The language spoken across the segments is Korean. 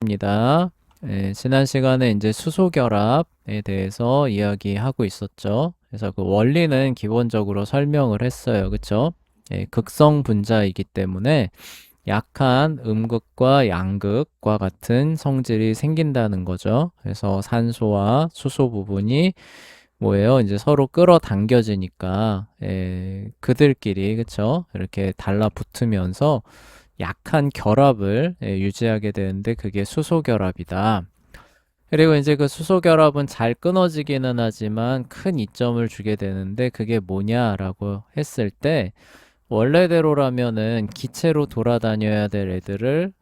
입니다. 지난 시간에 이제 수소결합에 대해서 이야기하고 있었죠. 그래서 그 원리는 기본적으로 설명을 했어요. 그쵸? 극성 분자이기 때문에 약한 음극과 양극과 같은 성질이 생긴다는 거죠. 그래서 산소와 수소 부분이 뭐예요? 이제 서로 끌어당겨지니까 그들끼리 그쵸? 이렇게 달라붙으면서 약한 결합을 유지하게 되는데 그게 수소결합이다. 그리고 이제 그 수소결합은 잘 끊어지기는 하지만 큰 이점을 주게 되는데 그게 뭐냐라고 했을 때 원래대로라면은 기체로 돌아다녀야 될 애들을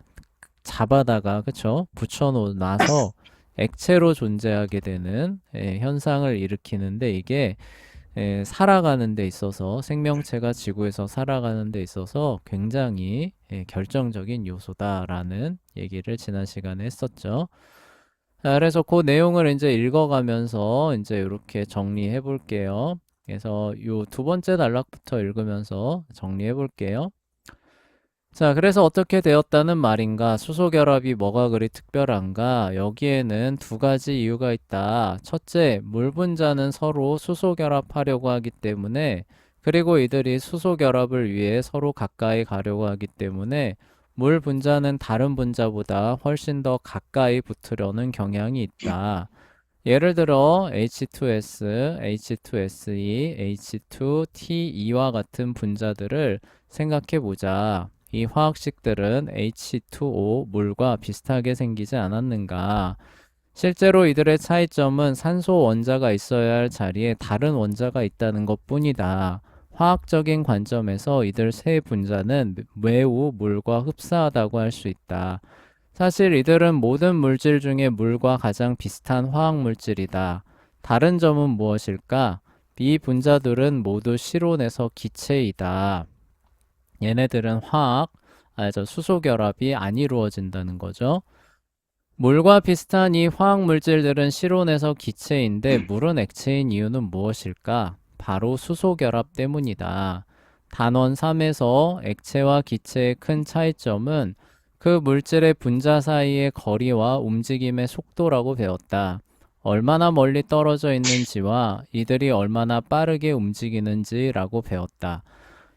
잡아다가 그쵸? 붙여놔서 액체로 존재하게 되는 현상을 일으키는데 이게 살아가는 데 있어서 생명체가 지구에서 살아가는 데 있어서 굉장히 결정적인 요소다라는 얘기를 지난 시간에 했었죠. 자, 그래서 그 내용을 이제 읽어가면서 이제 이렇게 정리해 볼게요. 그래서 요 두 번째 단락부터 읽으면서 정리해 볼게요. 자, 그래서 어떻게 되었다는 말인가? 수소결합이 뭐가 그리 특별한가? 여기에는 두 가지 이유가 있다. 첫째, 물 분자는 서로 수소결합하려고 하기 때문에, 그리고 이들이 수소결합을 위해 서로 가까이 가려고 하기 때문에, 물 분자는 다른 분자보다 훨씬 더 가까이 붙으려는 경향이 있다. 예를 들어 H2S, H2SE, H2TE와 같은 분자들을 생각해 보자. 이 화학식들은 H2O 물과 비슷하게 생기지 않았는가? 실제로 이들의 차이점은 산소 원자가 있어야 할 자리에 다른 원자가 있다는 것 뿐이다. 화학적인 관점에서 이들 세 분자는 매우 물과 흡사하다고 할 수 있다. 사실 이들은 모든 물질 중에 물과 가장 비슷한 화학 물질이다. 다른 점은 무엇일까? 이 분자들은 모두 실온에서 기체이다. 얘네들은 수소 결합이 안 이루어진다는 거죠. 물과 비슷한 이 화학 물질들은 실온에서 기체인데 물은 액체인 이유는 무엇일까? 바로 수소 결합 때문이다. 단원 3에서 액체와 기체의 큰 차이점은 그 물질의 분자 사이의 거리와 움직임의 속도라고 배웠다. 얼마나 멀리 떨어져 있는지와 이들이 얼마나 빠르게 움직이는지라고 배웠다.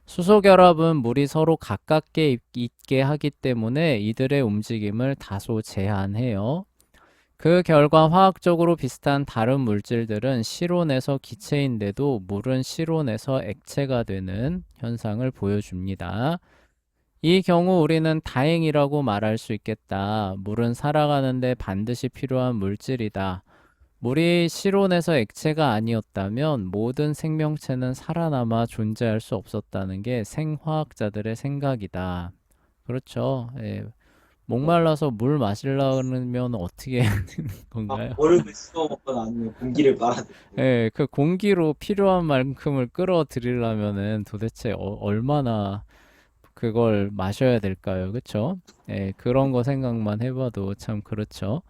수소결합은 물이 서로 가깝게 있게 하기 때문에 이들의 움직임을 다소 제한해요. 그 결과 화학적으로 비슷한 다른 물질들은 실온에서 기체인데도 물은 실온에서 액체가 되는 현상을 보여줍니다. 이 경우 우리는 다행이라고 말할 수 있겠다. 물은 살아가는데 반드시 필요한 물질이다. 물이 실온에서 액체가 아니었다면 모든 생명체는 살아남아 존재할 수 없었다는 게 생화학자들의 생각이다. 그렇죠. 예. 네. 목말라서 물 마시려면 어떻게 해야 되는 건가요? 얼음을 씹어 먹거나 아니면 공기를 빨아들이고. 예, 그 공기로 필요한 만큼을 끌어들이려면은 도대체 얼마나 그걸 마셔야 될까요? 그쵸? 예, 그런 거 생각만 해봐도 참 그렇죠.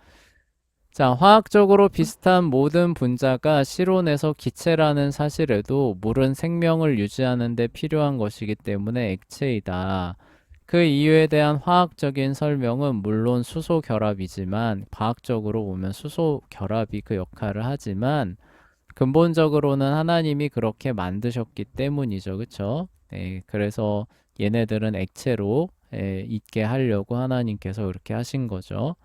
자, 화학적으로 비슷한 모든 분자가 실온에서 기체라는 사실에도 물은 생명을 유지하는 데 필요한 것이기 때문에 액체이다. 그 이유에 대한 화학적인 설명은 물론 수소 결합이지만 과학적으로 보면 수소 결합이 그 역할을 하지만 근본적으로는 하나님이 그렇게 만드셨기 때문이죠. 그쵸? 그래서 얘네들은 액체로 있게 하려고 하나님께서 그렇게 하신 거죠.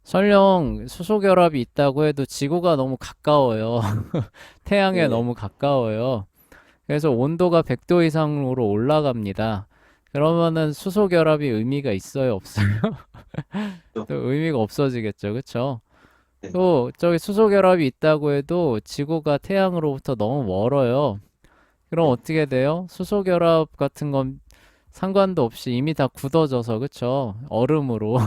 설령 수소 결합이 있다고 해도 지구가 너무 가까워요. 태양에 네. 너무 가까워요. 그래서 온도가 100도 이상으로 올라갑니다. 그러면은 수소 결합이 의미가 있어요, 없어요? 또, 또 의미가 없어지겠죠, 그쵸? 네. 또 저기 수소 결합이 있다고 해도 지구가 태양으로부터 너무 멀어요. 그럼 네. 어떻게 돼요? 수소 결합 같은 건 상관도 없이 이미 다 굳어져서, 그쵸? 얼음으로.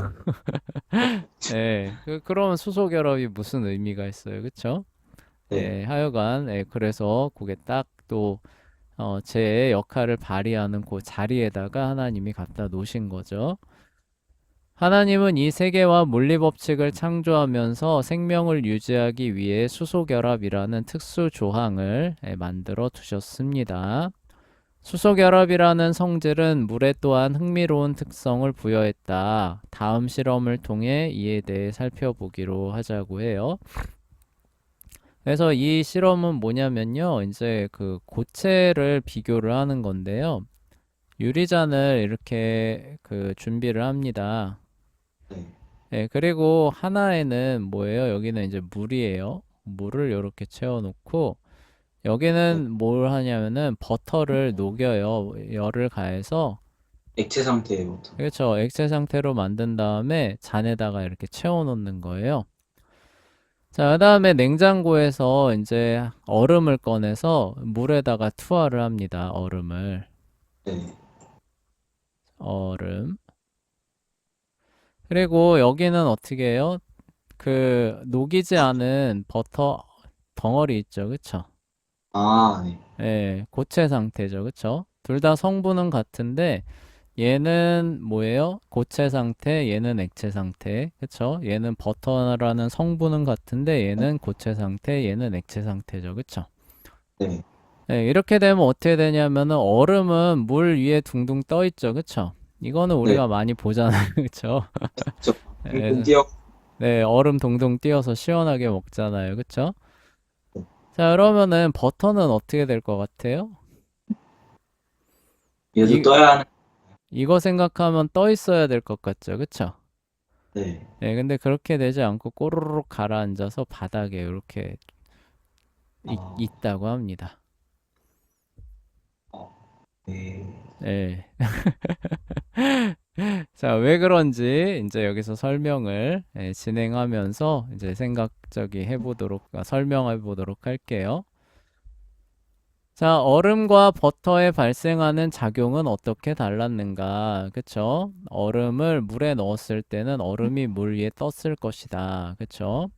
예, 그러면 수소 결합이 무슨 의미가 있어요, 그쵸? 네. 하여간, 그래서 그게 딱 또, 제 역할을 발휘하는 그 자리에다가 하나님이 갖다 놓으신 거죠. 하나님은 이 세계와 물리 법칙을 창조하면서 생명을 유지하기 위해 수소 결합이라는 특수 조항을 만들어 두셨습니다. 수소결합이라는 성질은 물에 또한 흥미로운 특성을 부여했다. 다음 실험을 통해 이에 대해 살펴보기로 하자고 해요. 그래서 이 실험은 뭐냐면요. 이제 그 고체를 비교를 하는 건데요. 유리잔을 이렇게 그 준비를 합니다. 네. 예, 그리고 하나에는 뭐예요? 여기는 이제 물이에요. 물을 이렇게 채워놓고 네. 여기는 뭘 하냐면은 버터를 녹여요. 열을 가해서. 액체 상태예요. 그렇죠. 액체 상태로 만든 다음에 잔에다가 이렇게 채워놓는 거예요. 자, 그다음에 냉장고에서 이제 얼음을 꺼내서 물에다가 투하를 합니다. 얼음을. 네. 얼음. 그리고 여기는 어떻게 해요? 그 녹이지 않은 버터 덩어리 있죠. 그쵸? 아, 네. 예, 고체 상태죠. 그쵸? 둘 다 성분은 같은데 얘는 뭐예요? 고체 상태, 얘는 액체 상태. 그쵸? 얘는 버터라는 성분은 같은데 얘는 고체 상태, 얘는 액체 상태죠. 그쵸? 네. 네, 이렇게 되면 어떻게 되냐면은 얼음은 물 위에 둥둥 떠 있죠. 그쵸? 이거는 네. 우리가 많이 보잖아요. 그쵸? 저 붕붕 네, 뛰어. 네, 얼음 동동 띄어서 시원하게 먹잖아요. 그쵸? 자, 그러면은 버터는 어떻게 될 것 같아요? 얘도 이, 떠야 하는. 이거 생각하면 떠 있어야 될 것 같죠. 그쵸? 네. 네, 근데 그렇게 되지 않고 꼬르륵 가라앉아서 바닥에 이렇게 아, 있다고 합니다. 어, 네. 네. 자, 왜 그런지 이제 여기서 설명을 진행하면서 이제 생각저기 설명해 보도록 할게요. 자, 얼음과 버터에 발생하는 작용은 어떻게 달랐는가? 그쵸? 얼음을 물에 넣었을 때는 얼음이 물 위에 떴을 것이다. 그쵸?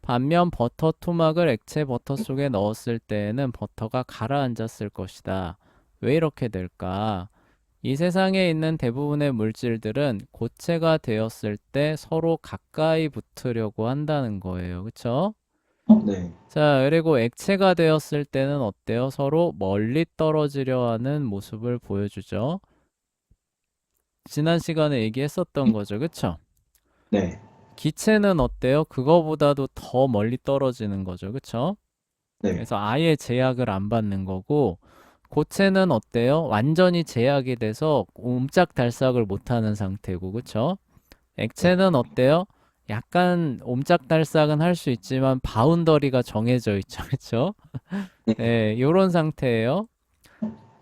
반면 버터 토막을 액체 버터 속에 넣었을 때에는 버터가 가라앉았을 것이다. 왜 이렇게 될까? 이 세상에 있는 대부분의 물질들은 고체가 되었을 때 서로 가까이 붙으려고 한다는 거예요. 그쵸? 네. 자, 그리고 액체가 되었을 때는 어때요? 서로 멀리 떨어지려 하는 모습을 보여주죠. 지난 시간에 얘기했었던 거죠. 그쵸? 네. 기체는 어때요? 그거보다도 더 멀리 떨어지는 거죠. 그쵸? 네. 그래서 아예 제약을 안 받는 거고, 고체는 어때요? 완전히 제약이 돼서 옴짝달싹을 못하는 상태고, 그쵸? 네. 액체는 어때요? 약간 옴짝달싹은 할 수 있지만 바운더리가 정해져 있죠, 그쵸? 네. 네, 요런 상태예요.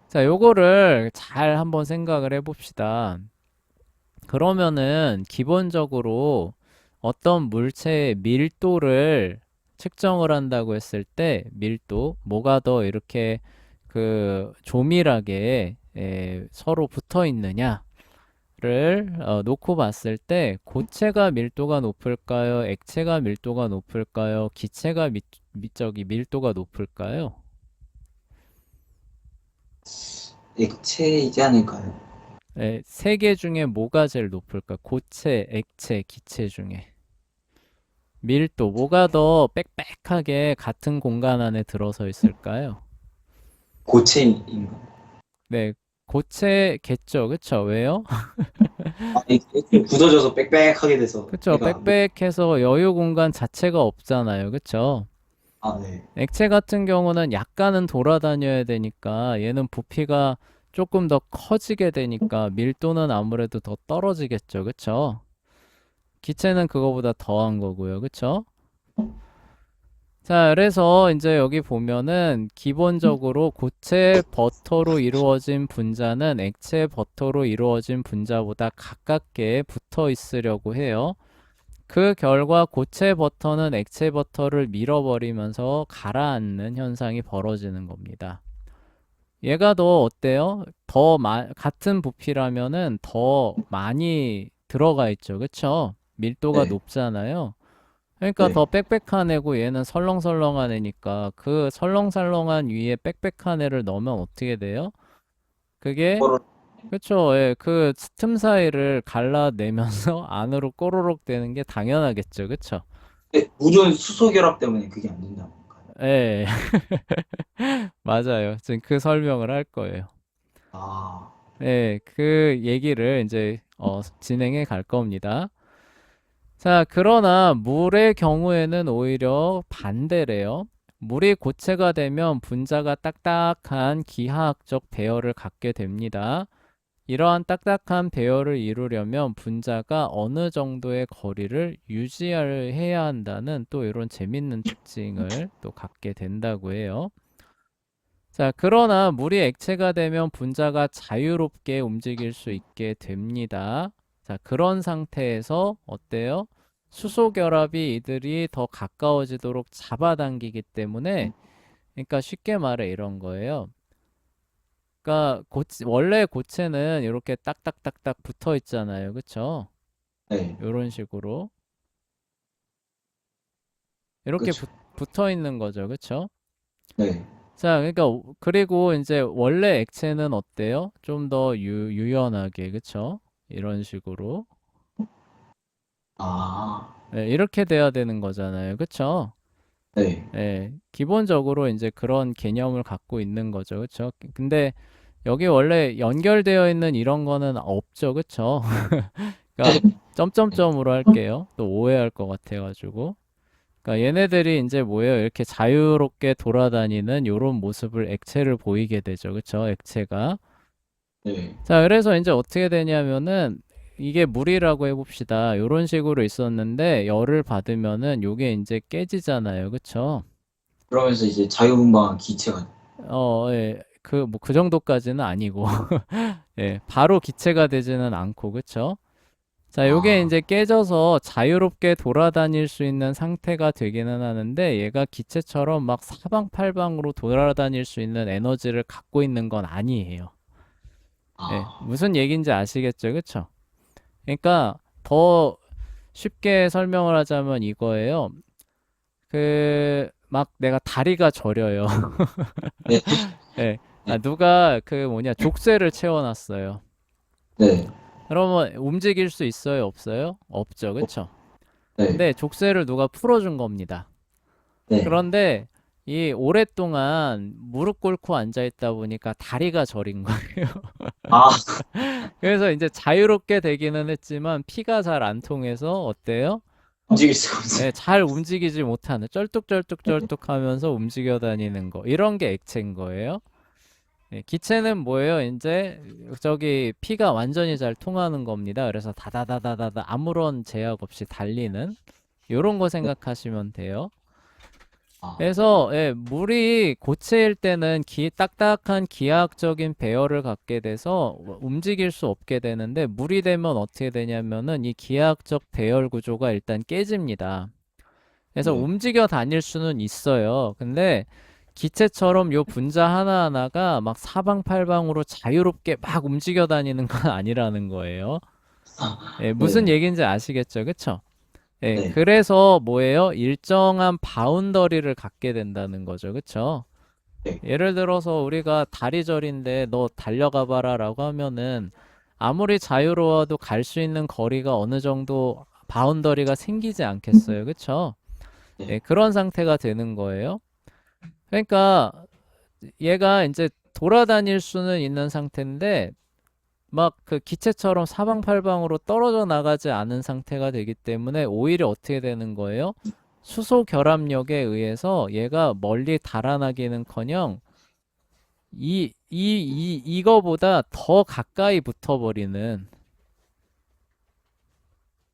자, 요거를 잘 한번 생각을 해봅시다. 그러면은 기본적으로 어떤 물체의 밀도를 측정을 한다고 했을 때 밀도, 뭐가 더 이렇게 그 조밀하게 서로 붙어 있느냐를 놓고 봤을 때 고체가 밀도가 높을까요? 액체가 밀도가 높을까요? 기체가 저기 밀도가 높을까요? 액체이지 않을까요? 세 개 중에 뭐가 제일 높을까? 고체, 액체, 기체 중에. 밀도, 뭐가 더 빽빽하게 같은 공간 안에 들어서 있을까요? 고체인가? 네, 고체겠죠. 그쵸? 왜요? 아, 액체 굳어져서 빽빽하게 돼서 그쵸? 얘가 빽빽해서 여유 공간 자체가 없잖아요. 그쵸? 아, 네. 액체 같은 경우는 약간은 돌아다녀야 되니까 얘는 부피가 조금 더 커지게 되니까 밀도는 아무래도 더 떨어지겠죠. 그쵸? 기체는 그거보다 더한 거고요. 그쵸? 자, 그래서 이제 여기 보면은 기본적으로 고체 버터로 이루어진 분자는 액체 버터로 이루어진 분자보다 가깝게 붙어 있으려고 해요. 그 결과 고체 버터는 액체 버터를 밀어버리면서 가라앉는 현상이 벌어지는 겁니다. 얘가 더 어때요? 같은 부피라면은 더 많이 들어가 있죠. 그쵸? 밀도가 네. 높잖아요. 그러니까 더 네. 빽빽한 애고 얘는 설렁설렁한 애니까 그 설렁설렁한 위에 빽빽한 애를 넣으면 어떻게 돼요? 그게 서로. 그쵸? 예, 그 틈 사이를 갈라내면서 안으로 꼬르륵 되는 게 당연하겠죠. 그쵸? 네, 물은 수소 결합 때문에 그게 안 된다고 할까요? 예, 맞아요. 지금 그 설명을 할 거예요. 아, 예, 그 얘기를 이제 진행해 갈 겁니다. 자, 그러나 물의 경우에는 오히려 반대래요. 물이 고체가 되면 분자가 딱딱한 기하학적 배열을 갖게 됩니다. 이러한 딱딱한 배열을 이루려면 분자가 어느 정도의 거리를 유지해야 한다는 또 이런 재밌는 특징을 또 갖게 된다고 해요. 자, 그러나 물이 액체가 되면 분자가 자유롭게 움직일 수 있게 됩니다. 자, 그런 상태에서 어때요? 수소 결합이 이들이 더 가까워지도록 잡아당기기 때문에, 그러니까 쉽게 말해 이런 거예요. 그러니까 원래 고체는 이렇게 딱딱딱딱 붙어 있잖아요. 그쵸? 네, 이런 식으로. 이렇게 그쵸. 붙어 있는 거죠. 그쵸? 네, 자, 그러니까 그리고 이제 원래 액체는 어때요? 좀 더 유연하게, 그쵸? 이런 식으로. 아, 네, 이렇게 돼야 되는 거잖아요. 그쵸? 네, 예, 기본적으로 이제 그런 개념을 갖고 있는 거죠. 그쵸? 근데 여기 원래 연결되어 있는 이런 거는 없죠. 그쵸? 그러니까 점점점으로 할게요. 또 오해할 것 같아가지고. 그러니까 얘네들이 이제 뭐예요? 이렇게 자유롭게 돌아다니는 이런 모습을 액체를 보이게 되죠. 그쵸? 액체가. 네, 자, 그래서 이제 어떻게 되냐면은 이게 물이라고 해봅시다. 이런 식으로 있었는데 열을 받으면은 요게 이제 깨지잖아요. 그쵸? 그러면서 이제 자유분방한 기체가, 예. 뭐 그 정도까지는 아니고. 예. 바로 기체가 되지는 않고, 그쵸? 자, 요게 아, 이제 깨져서 자유롭게 돌아다닐 수 있는 상태가 되기는 하는데 얘가 기체처럼 막 사방팔방으로 돌아다닐 수 있는 에너지를 갖고 있는 건 아니에요. 예. 아, 무슨 얘기인지 아시겠죠? 그쵸? 그러니까 더 쉽게 설명을 하자면 이거예요. 막 내가 다리가 저려요. 네, 예. 네, 누가 족쇄를 채워놨어요. 네, 그러면 움직일 수 있어요? 없어요? 없죠. 그쵸? 네, 근데 족쇄를 누가 풀어준 겁니다. 네, 그런데 이 오랫동안 무릎 꿇고 앉아 있다 보니까 다리가 저린 거예요. 아, 그래서 이제 자유롭게 되기는 했지만 피가 잘 안 통해서 어때요? 움직일 수가 예, 없어요. 잘 움직이지 못하는 쩔뚝쩔뚝쩔뚝 하면서 움직여 다니는 거. 이런 게 액체인 거예요. 예, 기체는 뭐예요? 이제 저기 피가 완전히 잘 통하는 겁니다. 그래서 다다다다다다 아무런 제약 없이 달리는 요런 거 네, 생각하시면 돼요. 아, 그래서 예, 물이 고체일 때는 딱딱한 기하학적인 배열을 갖게 돼서 움직일 수 없게 되는데 물이 되면 어떻게 되냐면은 이 기하학적 배열 구조가 일단 깨집니다. 그래서 네, 움직여 다닐 수는 있어요. 근데 기체처럼 요 분자 하나하나가 막 사방팔방으로 자유롭게 막 움직여 다니는 건 아니라는 거예요. 예, 무슨 네, 얘기인지 아시겠죠? 그쵸? 예, 네, 그래서 뭐예요? 일정한 바운더리를 갖게 된다는 거죠. 그쵸? 네, 예를 들어서 우리가 다리절인데 너 달려가 봐라 라고 하면은 아무리 자유로워도 갈 수 있는 거리가 어느 정도 바운더리가 생기지 않겠어요. 그쵸? 네, 예, 그런 상태가 되는 거예요. 그러니까 얘가 이제 돌아다닐 수는 있는 상태인데 막 그 기체처럼 사방팔방으로 떨어져 나가지 않은 상태가 되기 때문에 오히려 어떻게 되는 거예요? 수소 결합력에 의해서 얘가 멀리 달아나기는커녕 이거보다 더 가까이 붙어버리는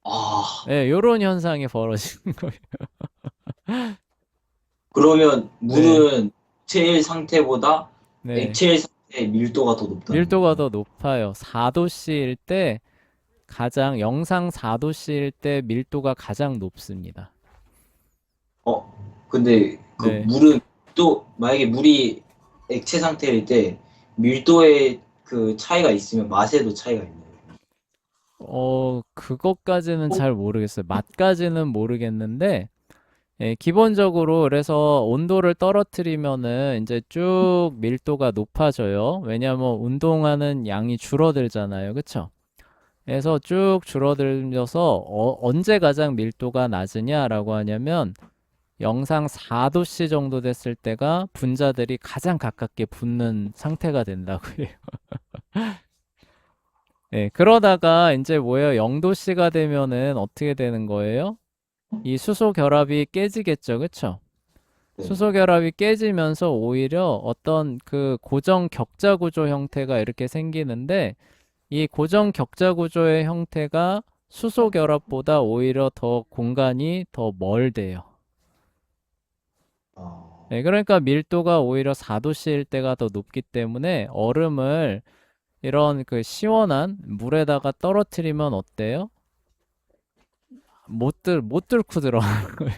아, 예, 요런 현상이 벌어지는 거예요. 그러면 네, 물은 액체일 상태보다 네. 액체일 상태의 밀도가 더 높다는 밀도가 건가요? 더 높아요. 4도씨일 때 영상 4도씨일 때 밀도가 가장 높습니다. 근데 그 네. 물은 또 만약에 물이 액체 상태일 때 밀도의 그 차이가 있으면 맛에도 차이가 있나요? 그것까지는 잘 모르겠어요. 맛까지는 모르겠는데, 예, 기본적으로 그래서 온도를 떨어뜨리면은 이제 쭉 밀도가 높아져요. 왜냐하면 운동하는 양이 줄어들잖아요. 그쵸? 그래서 쭉 줄어들면서 언제 가장 밀도가 낮으냐라고 하냐면 영상 4도씨 정도 됐을 때가 분자들이 가장 가깝게 붙는 상태가 된다고요. 예, 그러다가 이제 뭐예요? 0도씨가 되면은 어떻게 되는 거예요? 이 수소 결합이 깨지겠죠, 그쵸? 네. 수소 결합이 깨지면서 오히려 어떤 그 고정 격자 구조 형태가 이렇게 생기는데 이 고정 격자 구조의 형태가 수소 결합보다 오히려 더 공간이 더 멀대요. 아, 네, 그러니까 밀도가 오히려 4도씨일 때가 더 높기 때문에 얼음을 이런 그 시원한 물에다가 떨어뜨리면 어때요? 못 뚫고 들어가는 거예요.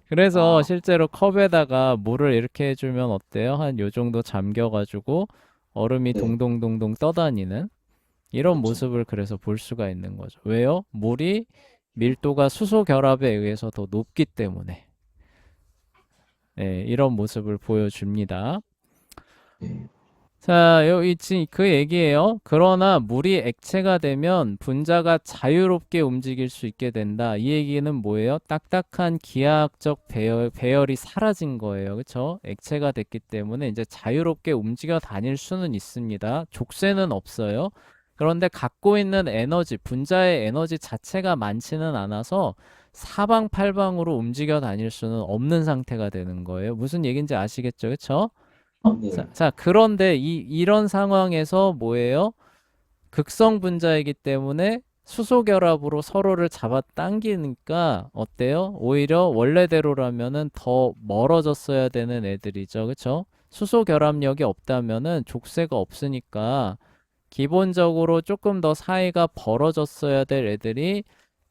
그래서 아, 실제로 컵에다가 물을 이렇게 해주면 어때요? 한 요 정도 잠겨가지고 얼음이 네. 동동동동 떠다니는 이런 그렇죠. 모습을 그래서 볼 수가 있는 거죠. 왜요? 물이 밀도가 수소 결합에 의해서 더 높기 때문에 네, 이런 모습을 보여줍니다. 네. 자, 여기 지금 그 얘기예요. 그러나 물이 액체가 되면 분자가 자유롭게 움직일 수 있게 된다. 이 얘기는 뭐예요? 딱딱한 기하학적 배열이 사라진 거예요. 그렇죠? 액체가 됐기 때문에 이제 자유롭게 움직여 다닐 수는 있습니다. 족쇄는 없어요. 그런데 갖고 있는 에너지, 분자의 에너지 자체가 많지는 않아서 사방팔방으로 움직여 다닐 수는 없는 상태가 되는 거예요. 무슨 얘기인지 아시겠죠? 그렇죠? 네. 그런데 이런 상황에서 뭐예요? 극성 분자이기 때문에 수소 결합으로 서로를 잡아 당기니까 어때요? 오히려 원래대로라면은 더 멀어졌어야 되는 애들이죠. 그쵸? 수소 결합력이 없다면은 족쇄가 없으니까 기본적으로 조금 더 사이가 벌어졌어야 될 애들이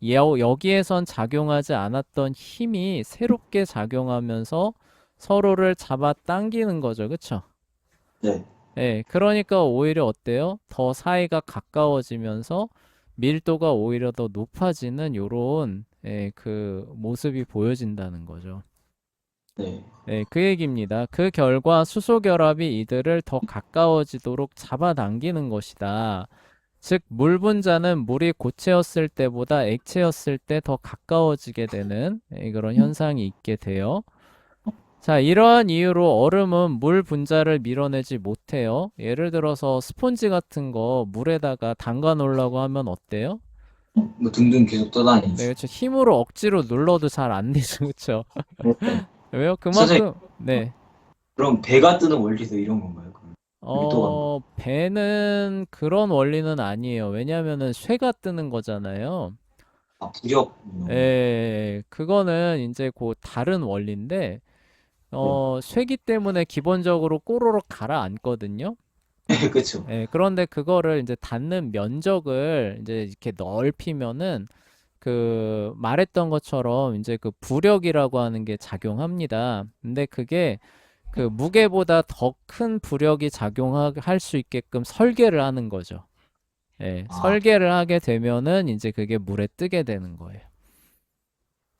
여기에선 작용하지 않았던 힘이 새롭게 작용하면서 서로를 잡아 당기는 거죠. 그쵸? 네. 예, 그러니까 오히려 어때요? 더 사이가 가까워지면서 밀도가 오히려 더 높아지는 요런 예, 그 모습이 보여진다는 거죠. 네. 네, 그 얘기입니다. 그 결과 수소 결합이 이들을 더 가까워지도록 잡아당기는 것이다. 즉, 물 분자는 물이 고체였을 때보다 액체였을 때 더 가까워지게 되는 예, 그런 현상이 있게 돼요. 자, 이러한 이유로 얼음은 물 분자를 밀어내지 못해요. 예를 들어서 스폰지 같은 거 물에다가 담가 놓으려고 하면 어때요? 뭐 둥둥 계속 네, 떠다니죠. 그렇죠. 힘으로 억지로 눌러도 잘 안 되죠. 그렇죠? 네. 왜요? 선생님, 그만큼 네. 그럼 배가 뜨는 원리도 이런 건가요? 그럼 밀도가 높. 배는 그런 원리는 아니에요. 왜냐면은 쇠가 뜨는 거잖아요. 아, 부력 이런 거. 그거는 이제 그 다른 원리인데 네. 쇠기 때문에 기본적으로 꼬르륵 가라앉거든요. 그렇죠. 그런데 그거를 이제 닿는 면적을 이제 이렇게 넓히면은 그 말했던 것처럼 이제 그 부력이라고 하는 게 작용합니다. 근데 그게 그 무게보다 더 큰 부력이 작용할 수 있게끔 설계를 하는 거죠. 예, 아, 설계를 하게 되면은 이제 그게 물에 뜨게 되는 거예요.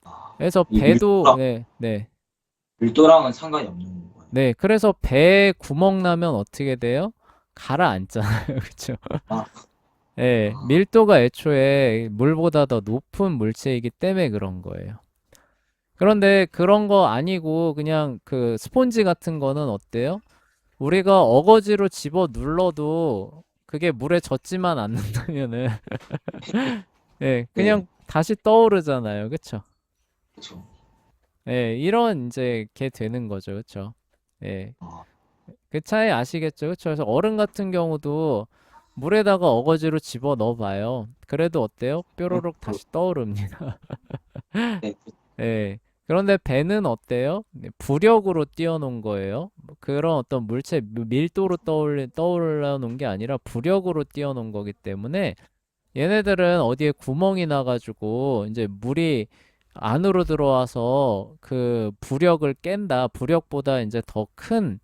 아. 그래서 이 배도 네, 네. 밀도랑은 상관이 없는 거예요. 네, 그래서 배에 구멍 나면 어떻게 돼요? 가라앉잖아요. 그렇죠? 아, 예, 아, 밀도가 애초에 물보다 더 높은 물체이기 때문에 그런 거예요. 그런데 그런 거 아니고 그냥 그 스폰지 같은 거는 어때요? 우리가 어거지로 집어 눌러도 그게 물에 젖지만 않는다면은 예, 네. 그냥 다시 떠오르잖아요. 그쵸? 그렇죠. 예, 이런 이제 게 되는 거죠. 그쵸? 예. 아, 그 차이 아시겠죠? 그쵸? 그래서 얼음 같은 경우도 물에다가 어거지로 집어 넣어봐요. 그래도 어때요? 뾰로록 다시 떠오릅니다. 네. 예. 그런데 배는 어때요? 네, 부력으로 띄워놓은 거예요. 뭐 그런 어떤 물체 밀도로 떠올려 놓은 게 아니라 부력으로 띄워놓은 거기 때문에 얘네들은 어디에 구멍이 나가지고 이제 물이 안으로 들어와서 그 부력을 깬다. 부력보다 이제 더 큰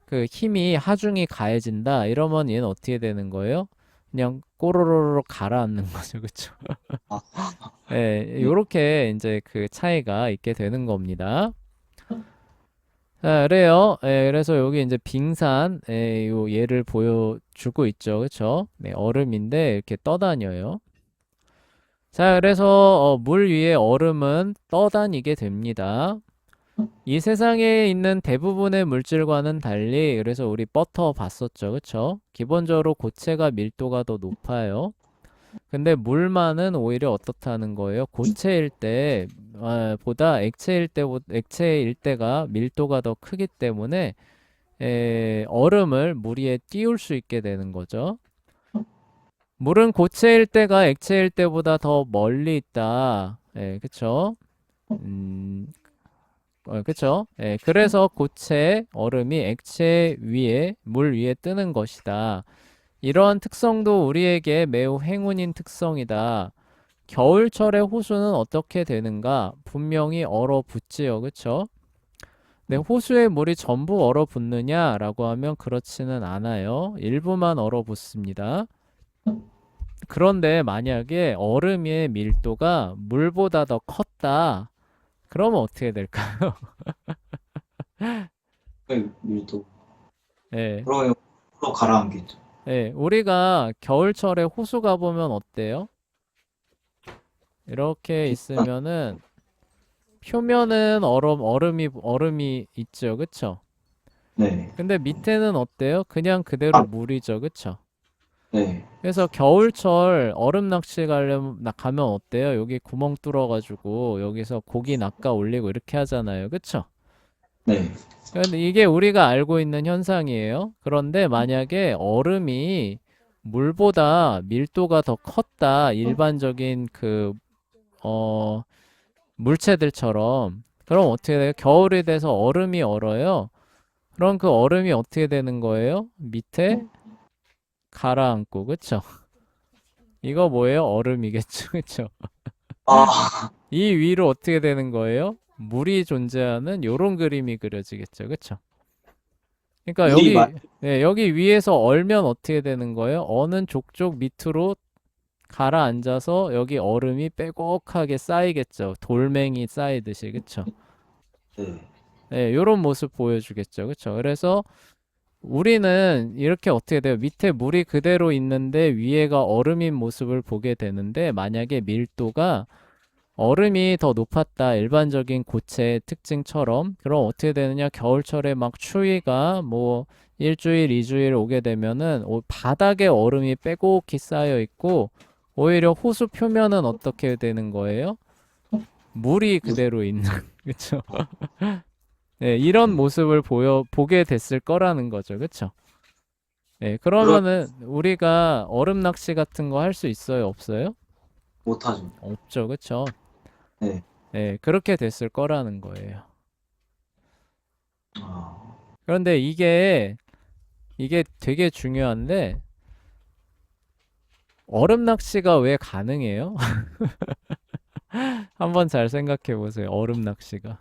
그 힘이 하중이 가해진다. 이러면 얘는 어떻게 되는 거예요? 그냥 꼬로로로 가라앉는 거죠. 그쵸? 아, 예, 네. 요렇게 이제 그 차이가 있게 되는 겁니다. 자, 그래요. 예, 그래서 여기 이제 빙산, 요 예를 보여주고 있죠. 그쵸? 네, 얼음인데 이렇게 떠다녀요. 자, 그래서 물 위에 얼음은 떠다니게 됩니다. 이 세상에 있는 대부분의 물질과는 달리, 그래서 우리 버터 봤었죠, 그쵸? 기본적으로 고체가 밀도가 더 높아요. 근데 물만은 오히려 어떻다는 거예요? 고체일 때 보다 액체일 때가 밀도가 더 크기 때문에 얼음을 물 위에 띄울 수 있게 되는 거죠. 물은 고체일 때가 액체일 때보다 더 멀리 있다. 예, 그쵸? 음, 그쵸? 예, 그래서 고체 얼음이 액체 위에, 물 위에 뜨는 것이다. 이러한 특성도 우리에게 매우 행운인 특성이다. 겨울철의 호수는 어떻게 되는가? 분명히 얼어붙지요. 그쵸? 네, 호수의 물이 전부 얼어붙느냐라고 하면 그렇지는 않아요. 일부만 얼어붙습니다. 그런데 만약에 얼음의 밀도가 물보다 더 컸다. 그러면 어떻게 될까요? 밀도. 예, 그러면 물로 가라앉겠죠. 예, 우리가 겨울철에 호수 가보면 어때요? 이렇게 일단, 있으면은 표면은 얼음이 있죠. 그쵸? 네. 근데 밑에는 어때요? 그냥 그대로 아, 물이죠. 그쵸? 네. 그래서 겨울철 얼음 낚시 가면 어때요? 여기 구멍 뚫어가지고 여기서 고기 낚아 올리고 이렇게 하잖아요. 그쵸? 네. 그런데 이게 우리가 알고 있는 현상이에요. 그런데 만약에 얼음이 물보다 밀도가 더 컸다. 일반적인 어, 물체들처럼. 그럼 어떻게 돼요? 겨울이 돼서 얼음이 얼어요. 그럼 그 얼음이 어떻게 되는 거예요? 밑에 가라앉고, 그쵸? 이거 뭐예요? 얼음이겠죠, 그쵸? 아, 이 위로 어떻게 되는 거예요? 물이 존재하는 요런 그림이 그려지겠죠, 그쵸? 그러니까 물이 마, 여기 위에서 얼면 어떻게 되는 거예요? 어는 족족 밑으로 가라앉아서 여기 얼음이 빼곡하게 쌓이겠죠. 돌멩이 쌓이듯이, 그쵸? 네. 네, 요런 모습 보여주겠죠, 그쵸? 그래서 우리는 이렇게 어떻게 돼요? 밑에 물이 그대로 있는데 위에가 얼음인 모습을 보게 되는데 만약에 밀도가 얼음이 더 높았다. 일반적인 고체의 특징처럼. 그럼 어떻게 되느냐? 겨울철에 막 추위가 뭐 일주일, 이주일 오게 되면은 바닥에 얼음이 빼곡히 쌓여 있고 오히려 호수 표면은 어떻게 되는 거예요? 물이 물, 그대로 있는, 그쵸? 네, 이런 네. 모습을 보게 됐을 거라는 거죠. 그쵸? 네, 그럼 그러면은 우리가 얼음 낚시 같은 거 할 수 있어요? 없어요? 못하죠. 없죠. 그쵸? 네. 네, 그렇게 됐을 거라는 거예요. 아, 그런데 이게 되게 중요한데, 얼음 낚시가 왜 가능해요? 한번 잘 생각해 보세요. 얼음 낚시가.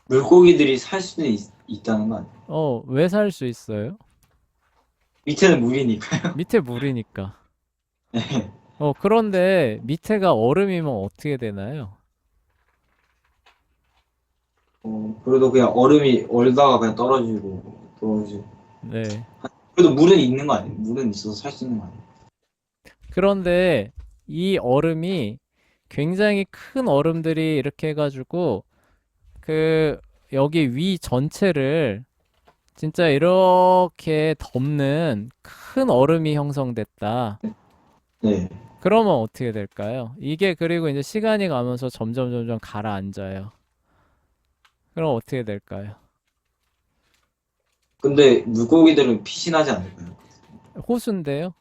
물고기들이 살 수도 있다는 거 아니에요? 왜 살 수 있어요? 밑에는 물이니까요. 밑에 물이니까. 네. 그런데 밑에가 얼음이면 어떻게 되나요? 그래도 그냥 얼음이 얼다가 그냥 떨어지고. 네. 그래도 물은 있는 거 아니에요? 물은 있어서 살 수 있는 거 아니에요? 그런데 이 얼음이 굉장히 큰 얼음들이 이렇게 해가지고, 그, 여기 위 전체를 진짜 이렇게 덮는 큰 얼음이 형성됐다. 네. 그러면 어떻게 될까요? 이게 그리고 이제 시간이 가면서 점점 가라앉아요. 그럼 어떻게 될까요? 근데 물고기들은 피신하지 않을까요? 호수인데요?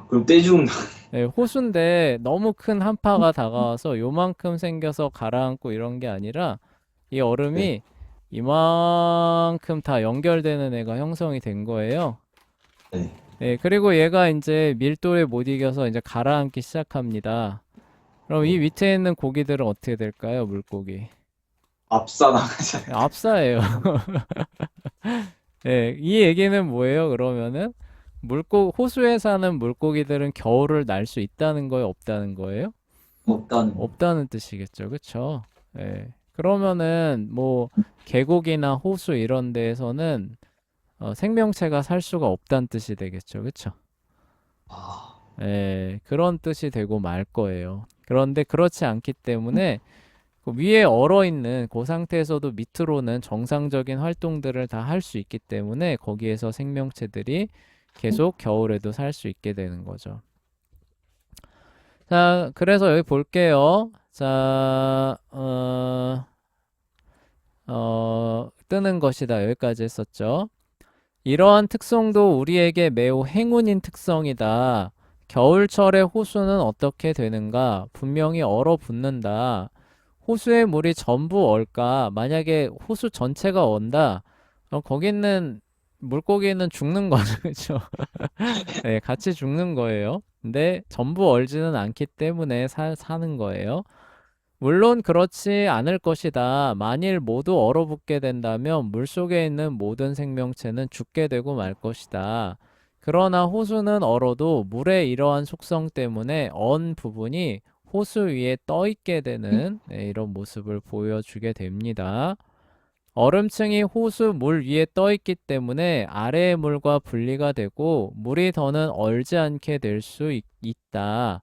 그럼 떼죽음 네, 호수인데 너무 큰 한파가 다가와서 요만큼 생겨서 가라앉고 이런 게 아니라 이 네. 얼음이 이만큼 다 연결되는 애가 형성이 된 거예요. 네. 네, 그리고 얘가 이제 밀도에 못 이겨서 이제 가라앉기 시작합니다. 그럼 이 네. 밑에 있는 고기들은 어떻게 될까요? 물고기. 압사 나가지 않을까요? 압사예요. 네, 이 얘기는 뭐예요? 그러면은 호수에 사는 물고기들은 겨울을 날 수 있다는 거예요? 없다는 거예요? 없다는 거. 없다는 뜻이겠죠. 그쵸? 예. 그러면은 뭐 계곡이나 호수 이런 데에서는 생명체가 살 수가 없다는 뜻이 되겠죠. 그쵸? 아, 그런 뜻이 되고 말 거예요. 그런데 그렇지 않기 때문에 그 위에 얼어 있는 그 상태에서도 밑으로는 정상적인 활동들을 다 할 수 있기 때문에 거기에서 생명체들이 계속 겨울에도 살 수 있게 되는 거죠. 자, 그래서 여기 볼게요. 자, 뜨는 것이다. 여기까지 했었죠. 이러한 특성도 우리에게 매우 행운인 특성이다. 겨울철의 호수는 어떻게 되는가? 분명히 얼어붙는다. 호수의 물이 전부 얼까? 만약에 호수 전체가 온다. 거기 있는 물고기는 죽는 거죠. 그렇죠? 네, 같이 죽는 거예요. 근데 전부 얼지는 않기 때문에 사는 거예요. 물론 그렇지 않을 것이다. 만일 모두 얼어붙게 된다면 물속에 있는 모든 생명체는 죽게 되고 말 것이다. 그러나 호수는 얼어도 물의 이러한 속성 때문에 언 부분이 호수 위에 떠 있게 되는 이런 모습을 보여주게 됩니다. 얼음층이 호수 물 위에 떠 있기 때문에 아래의 물과 분리가 되고 물이 더는 얼지 않게 될 수 있다.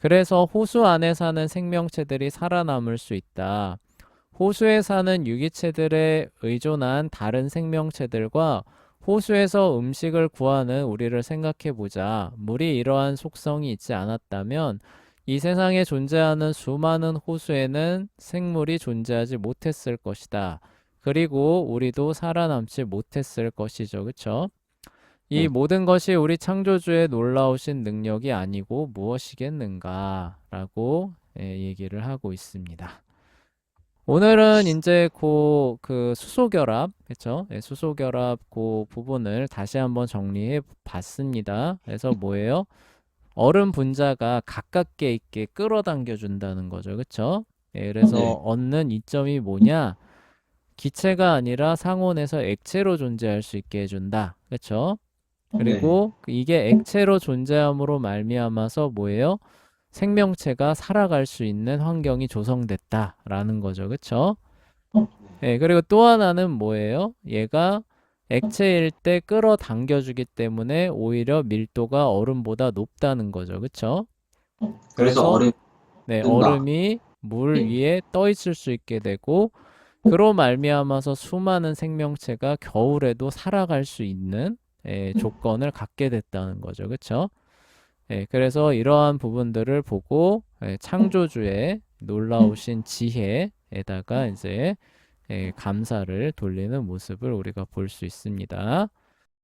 그래서 호수 안에 사는 생명체들이 살아남을 수 있다. 호수에 사는 유기체들에 의존한 다른 생명체들과 호수에서 음식을 구하는 우리를 생각해 보자. 물이 이러한 속성이 있지 않았다면 이 세상에 존재하는 수많은 호수에는 생물이 존재하지 못했을 것이다. 그리고 우리도 살아남지 못했을 것이죠. 그쵸? 이 네. 모든 것이 우리 창조주의 놀라우신 능력이 아니고 무엇이겠는가? 라고 얘기를 하고 있습니다. 오늘은 이제 그 수소결합, 그쵸? 수소결합 그 부분을 다시 한번 정리해 봤습니다. 그래서 뭐예요? 얼음 분자가 가깝게 있게 끌어당겨 준다는 거죠. 그쵸? 그래서 네. 얻는 이점이 뭐냐? 기체가 아니라 상온에서 액체로 존재할 수 있게 해준다. 그쵸? 네. 그리고 이게 액체로 존재함으로 말미암아서 뭐예요? 생명체가 살아갈 수 있는 환경이 조성됐다라는 거죠. 그쵸? 네, 그리고 또 하나는 뭐예요? 얘가 액체일 때 끌어당겨주기 때문에 오히려 밀도가 얼음보다 높다는 거죠. 그쵸? 그래서 그래서 얼음이 네, 뜬다. 얼음이 물 위에 떠 있을 수 있게 되고 그로 말미암아서 수많은 생명체가 겨울에도 살아갈 수 있는 조건을 갖게 됐다는 거죠. 그쵸? 그래서 이러한 부분들을 보고 창조주의 놀라우신 지혜에다가 이제 감사를 돌리는 모습을 우리가 볼 수 있습니다.